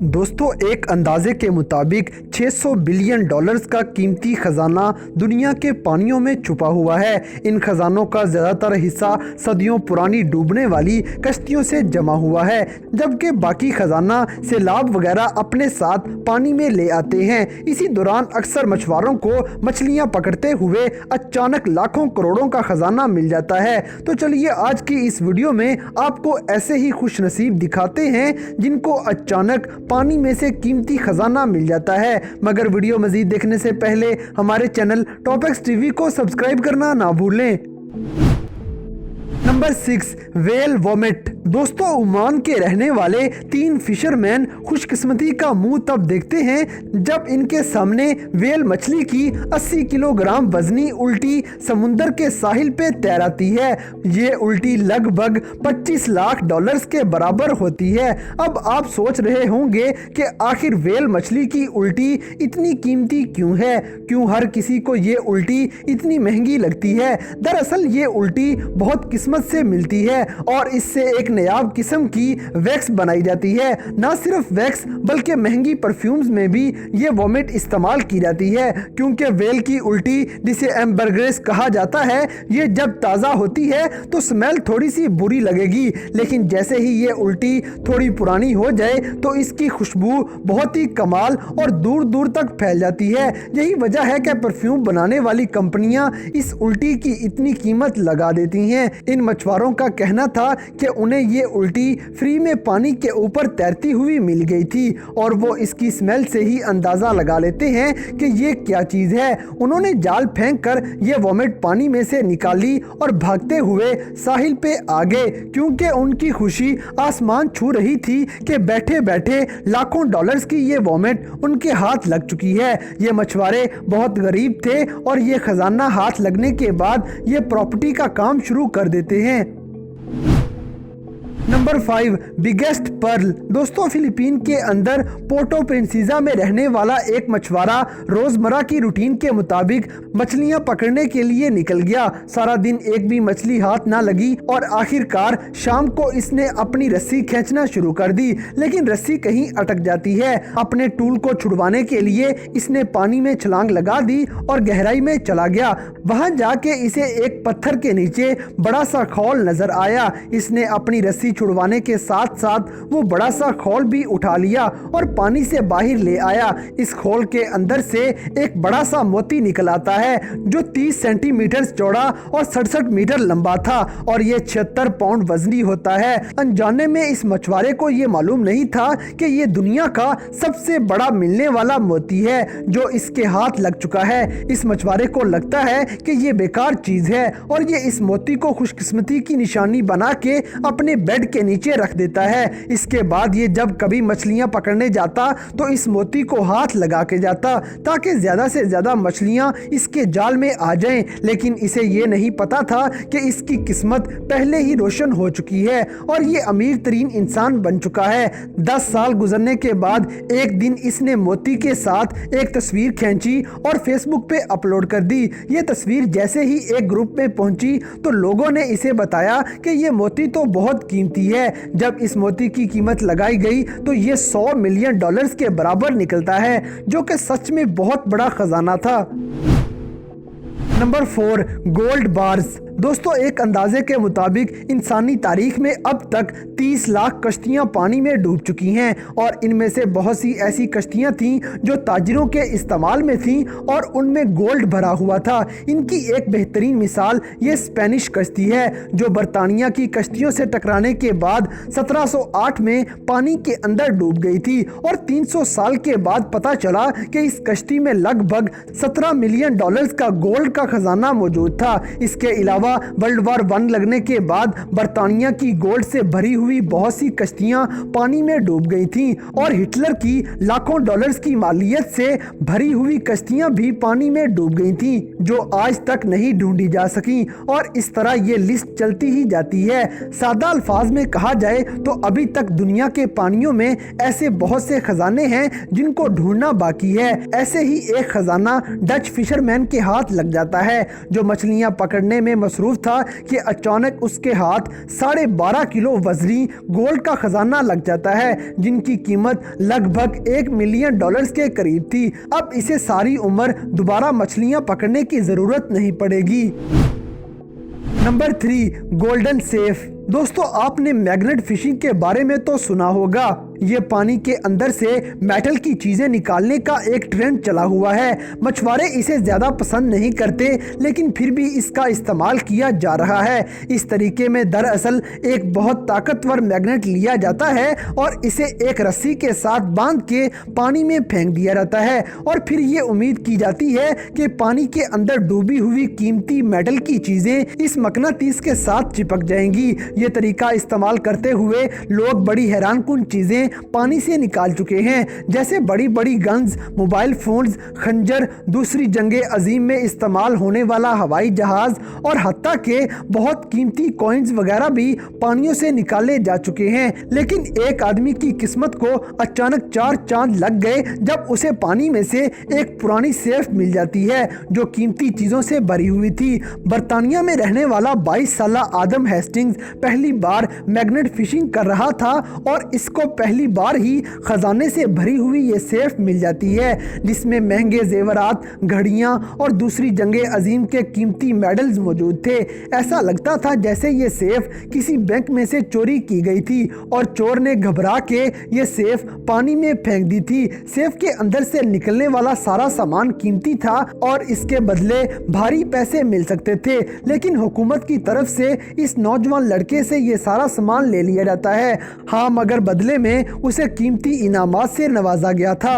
दोस्तों, एक अंदाजे के मुताबिक 600 बिलियन डॉलर्स का कीमती खजाना दुनिया के पानियों में छुपा हुआ है। इन खजानों का ज़्यादातर हिस्सा सदियों पुरानी डूबने वाली कश्तियों से जमा हुआ है, जबकि बाकी खजाना सैलाब वगैरह अपने साथ पानी में ले आते हैं। इसी दौरान अक्सर मछुआरों को मछलियां पकड़ते हुए अचानक लाखों करोड़ों का खजाना मिल जाता है। तो चलिए आज की इस वीडियो में आपको ऐसे ही खुशनसीब दिखाते हैं जिनको अचानक पानी में से कीमती खजाना मिल जाता है। मगर वीडियो मजीद देखने से पहले हमारे चैनल टॉपिक्स टीवी को सब्सक्राइब करना ना भूलें। Number 6, whale vomit. दोस्तों, ओमान के रहने वाले 3 फिशरमैन खुशकिस्मती का मुंह तब देखते हैं जब इनके सामने व्हेल मछली की 80 किलोग्राम वजनी उल्टी समुंदर के साहिल पे तैर आती है। ये उल्टी लगभग 25 लाख डॉलर्स के बराबर होती है। अब आप सोच रहे होंगे कि आखिर व्हेल मछली की उल्टी इतनी कीमती क्यों है, क्यों हर किसी को ये उल्टी इतनी महंगी लगती है। दरअसल ये उल्टी बहुत किस्मत से मिलती है और इससे एक नायाब किस्म की वैक्स बनाई जाती है। ना सिर्फ वैक्स बल्कि महंगी परफ्यूम्स में भी ये वॉमिट इस्तेमाल की जाती है, क्योंकि व्हेल की उल्टी, जिसे एम्बरग्रेस कहा जाता है, ये जब ताज़ा होती है तो स्मेल थोड़ी सी बुरी लगेगी, लेकिन जैसे ही ये उल्टी थोड़ी पुरानी हो जाए तो इसकी खुशबू बहुत ही कमाल और दूर दूर तक फैल जाती है। यही वजह है कि परफ्यूम बनाने वाली कंपनियां इस उल्टी की इतनी कीमत लगा देती हैं। इन मछुआरों का कहना था कि उन्हें ये उल्टी फ्री में पानी के ऊपर तैरती हुई मिल गई थी और वो इसकी स्मेल से ही अंदाजा लगा लेते हैं कि ये क्या चीज़ है। उन्होंने जाल फेंक कर ये वॉमिट पानी में से निकाली और भागते हुए साहिल पे आ गए, क्योंकि उनकी खुशी आसमान छू रही थी कि बैठे बैठे लाखों डॉलर्स की ये वॉमिट उनके हाथ लग चुकी है। ये मछुआरे बहुत गरीब थे और ये खजाना हाथ लगने के बाद ये प्रॉपर्टी का काम शुरू कर देते हैं। Number 5, biggest pearl. दोस्तों, फिलीपीन के अंदर पोर्टो प्रिंसेसा में रहने वाला एक मछुआरा रोजमर्रा की रूटीन के मुताबिक मछलियां पकड़ने के लिए निकल गया। सारा दिन एक भी मछली हाथ ना लगी और आखिरकार शाम को इसने अपनी रस्सी खींचना शुरू कर दी, लेकिन रस्सी कहीं अटक जाती है। अपने टूल को छुड़वाने के लिए इसने पानी में छलांग लगा दी और गहराई में चला गया। वहां जाके इसे एक पत्थर के नीचे बड़ा सा खौल नजर आया। इसने अपनी रस्सी छुड़वाने के साथ साथ वो बड़ा सा खौल भी उठा लिया और पानी से बाहर ले आया। इस खौल के अंदर से एक बड़ा सा मोती निकल आता है जो 30 सेंटीमीटर चौड़ा और 67 मीटर लंबा था और ये 76 पाउंड वजनी होता है। अनजाने में इस मछुआरे को ये मालूम नहीं था कि ये दुनिया का सबसे बड़ा मिलने वाला मोती है जो इसके हाथ लग चुका है। इस मछुआरे को लगता है कि ये बेकार चीज है और ये इस मोती को खुशकिस्मती की निशानी बना के अपने बेड के नीचे रख देता है। इसके बाद ये जब कभी मछलियां पकड़ने जाता तो इस मोती को हाथ लगा के जाता ताकि ज्यादा से ज्यादा मछलियां इसके जाल में आ जाएं, लेकिन इसे ये नहीं पता था कि इसकी किस्मत पहले ही रोशन हो चुकी है और ये अमीर तरीन इंसान बन चुका है। 10 साल गुजरने के बाद एक दिन इसने मोती के साथ एक तस्वीर खींची और फेसबुक पे अपलोड कर दी। ये तस्वीर जैसे ही एक ग्रुप में पहुंची तो लोगों ने इसे बताया कि ये मोती तो बहुत कीमती है। जब इस मोती की कीमत लगाई गई तो ये 100 मिलियन डॉलर्स के बराबर निकलता है, जो कि सच में बहुत बड़ा खजाना था। Number 4, gold bars. दोस्तों, एक अंदाजे के मुताबिक इंसानी तारीख में अब तक 30 लाख कश्तियां पानी में डूब चुकी हैं और इनमें से बहुत सी ऐसी कश्तियां थीं जो ताजिरों के इस्तेमाल में थीं और उनमें गोल्ड भरा हुआ था। इनकी एक बेहतरीन मिसाल ये स्पेनिश कश्ती है जो बरतानिया की कश्तियों से टकराने के बाद 1708 में पानी के अंदर डूब गई थी और 300 साल के बाद पता चला कि इस कश्ती में लगभग 17 मिलियन डॉलर्स का गोल्ड का खजाना मौजूद था। इसके अलावा वर्ल्ड वार 1 लगने के बाद बरतानिया की गोल्ड से भरी हुई बहुत सी कश्तियां पानी में डूब गई थीं और हिटलर की लाखों डॉलर्स की मालियत से भरी हुई कश्तियां भी पानी में डूब गई थीं, जो आज तक नहीं ढूंढी जा सकी। और इस तरह ये लिस्ट चलती ही जाती है। सादा अल्फाज में कहा जाए तो अभी तक दुनिया के पानियों में ऐसे बहुत से खजाने हैं जिनको ढूंढना बाकी है। ऐसे ही एक खजाना डच फिशरमैन के हाथ लग जाता है जो मछलियां पकड़ने में मसरूफ था कि अचानक उसके हाथ 12.5 किलो वजनी गोल्ड का खजाना लग जाता है, जिनकी कीमत लगभग $1 मिलियन के करीब थी। अब इसे सारी उम्र दोबारा मछलियां पकड़ने की जरूरत नहीं पड़ेगी। Number 3, golden safe. दोस्तों, आपने मैग्नेट फिशिंग के बारे में तो सुना होगा। ये पानी के अंदर से मेटल की चीजें निकालने का एक ट्रेंड चला हुआ है। मछुआरे इसे ज्यादा पसंद नहीं करते, लेकिन फिर भी इसका इस्तेमाल किया जा रहा है। इस तरीके में दरअसल एक बहुत ताकतवर मैग्नेट लिया जाता है और इसे एक रस्सी के साथ बांध के पानी में फेंक दिया जाता है और फिर ये उम्मीद की जाती है कि पानी के अंदर डूबी हुई कीमती मेटल की चीजें इस मकनातीस के साथ चिपक जाएंगी। ये तरीका इस्तेमाल करते हुए लोग बड़ी हैरानकुन चीजें पानी से निकाल चुके हैं, जैसे बड़ी बड़ी गन्स, मोबाइल फोन्स, खंजर, दूसरी जंगे अजीम में इस्तेमाल होने वाला हवाई जहाज और हत्ता के बहुत कीमती कॉइन्स वगैरह भी पानियों से निकाले जा चुके हैं। लेकिन एक आदमी की किस्मत को अचानक 4 चांद लग गए जब उसे पानी में से एक पुरानी सेफ मिल जाती है जो कीमती चीजों से भरी हुई थी। बर्तानिया में रहने वाला 22 साला आदम हेस्टिंग्स पहली बार मैग्नेट फिशिंग कर रहा था और इसको पहली बार ही खजाने से भरी हुई ये सेफ मिल जाती है, जिसमें महंगे जेवरात, घड़ियां और दूसरी जंगे अजीम के कीमती मेडल्स मौजूद थे। ऐसा लगता था जैसे ये सेफ किसी बैंक में से चोरी की गई थी और चोर ने घबरा के ये सेफ पानी में फेंक दी थी। सेफ के अंदर से निकलने वाला सारा सामान कीमती था और इसके बदले भारी पैसे मिल सकते थे, लेकिन हुकूमत की तरफ से इस नौजवान लड़के से ये सारा सामान ले लिया जाता है। हाँ, मगर बदले में उसे कीमती इनामात से नवाजा गया था।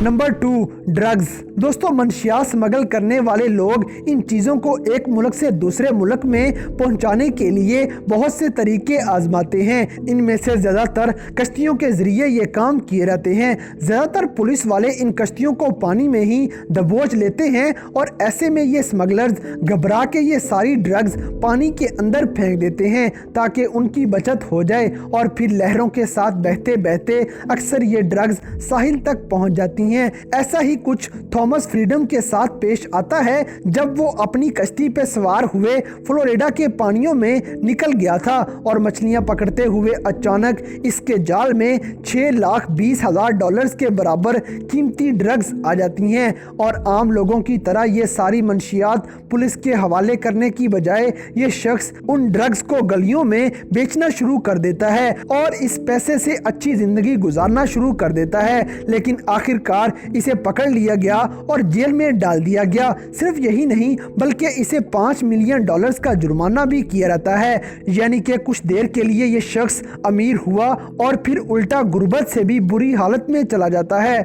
Number 2, drugs. दोस्तों, मंशियात स्मगल करने वाले लोग इन चीज़ों को एक मुल्क से दूसरे मुल्क में पहुंचाने के लिए बहुत से तरीके आजमाते हैं। इनमें से ज़्यादातर कश्तियों के ज़रिए ये काम किए जाते हैं। ज़्यादातर पुलिस वाले इन कश्तियों को पानी में ही दबोच लेते हैं और ऐसे में ये स्मगलर्स घबरा के ये सारी ड्रग्स पानी के अंदर फेंक देते हैं ताकि उनकी बचत हो जाए और फिर लहरों के साथ बहते बहते अक्सर ये ड्रग्स साहिल तक पहुँच जाती हैं। ऐसा ही कुछ थॉमस फ्रीडम के साथ पेश आता है जब वो अपनी कश्ती पे सवार हुए फ्लोरिडा के पानियों में निकल गया था और मछलियां पकड़ते हुए अचानक इसके जाल में $6,20,000 के बराबर कीमती ड्रग्स आ जाती हैं और आम लोगों की तरह ये सारी मंशियात पुलिस के हवाले करने की बजाय ये शख्स उन ड्रग्स को गलियों में बेचना शुरू कर देता है और इस पैसे से अच्छी जिंदगी गुजारना शुरू कर देता है। लेकिन आखिरकार इसे पकड़ लिया गया और जेल में डाल दिया गया। सिर्फ यही नहीं बल्कि इसे $5 मिलियन का जुर्माना भी किया जाता है। यानी कि कुछ देर के लिए ये शख्स अमीर हुआ और फिर उल्टा गुर्बत से भी बुरी हालत में चला जाता है।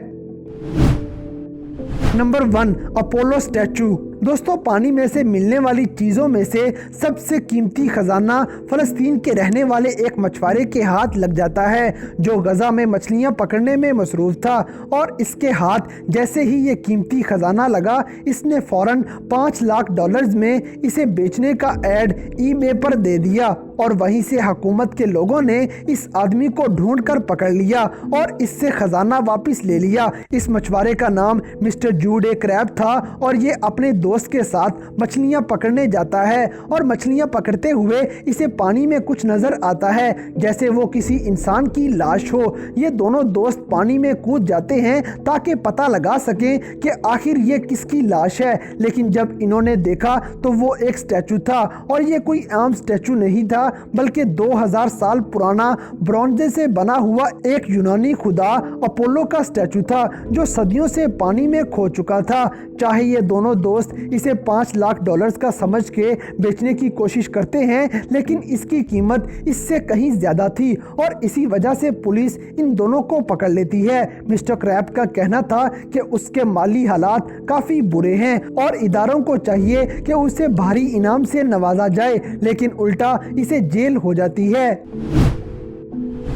Number 1, Apollo statue. दोस्तों, पानी में से मिलने वाली चीज़ों में से सबसे कीमती खजाना फ़लस्तीन के रहने वाले एक मछुआरे के हाथ लग जाता है जो गज़ा में मछलियां पकड़ने में मसरूफ़ था और इसके हाथ जैसे ही ये कीमती खजाना लगा इसने फ़ौरन $5 लाख में इसे बेचने का ऐड eBay पर दे दिया और वहीं से हुकूमत के लोगों ने इस आदमी को ढूंढ कर पकड़ लिया और इससे खजाना वापस ले लिया। इस मछुआरे का नाम मिस्टर जूड ए क्रैब था और ये अपने दोस्त के साथ मछलियां पकड़ने जाता है और मछलियां पकड़ते हुए इसे पानी में कुछ नजर आता है जैसे वो किसी इंसान की लाश हो। ये दोनों दोस्त पानी में कूद जाते हैं ताकि पता लगा सकें कि आखिर ये किसकी लाश है, लेकिन जब इन्होंने देखा तो वो एक स्टैचू था और ये कोई आम स्टैचू नहीं था बल्कि 2000 साल पुराना ब्रॉन्जे से बना हुआ एक यूनानी खुदा अपोलो का स्टैचू था जो सदियों से पानी में खो चुका था। चाहे ये दोनों दोस्त इसे $5 लाख का समझ के बेचने की कोशिश करते हैं, लेकिन इसकी कीमत इससे कहीं ज्यादा थी और इसी वजह से पुलिस इन दोनों को पकड़ लेती है। मिस्टर क्रैब का कहना था कि उसके माली हालात काफी बुरे हैं और इदारों को चाहिए कि उसे भारी इनाम से नवाजा जाए, लेकिन उल्टा इसे जेल हो जाती है।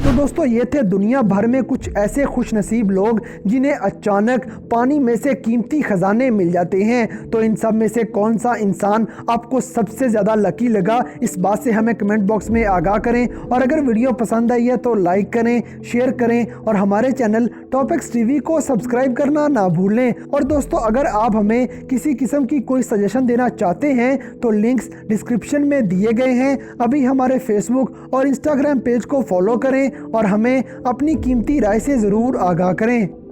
तो दोस्तों ये थे दुनिया भर में कुछ ऐसे खुश नसीब लोग जिन्हें अचानक पानी में से कीमती खजाने मिल जाते हैं। तो इन सब में से कौन सा इंसान आपको सबसे ज़्यादा लकी लगा, इस बात से हमें कमेंट बॉक्स में आगाह करें। और अगर वीडियो पसंद आई है तो लाइक करें, शेयर करें और हमारे चैनल टॉपिक्स टीवी को सब्सक्राइब करना ना भूलें। और दोस्तों अगर आप हमें किसी किस्म की कोई सजेशन देना चाहते हैं तो लिंक्स डिस्क्रिप्शन में दिए गए हैं। अभी हमारे फेसबुक और इंस्टाग्राम पेज को फॉलो करें और हमें अपनी कीमती राय से ज़रूर आगाह करें।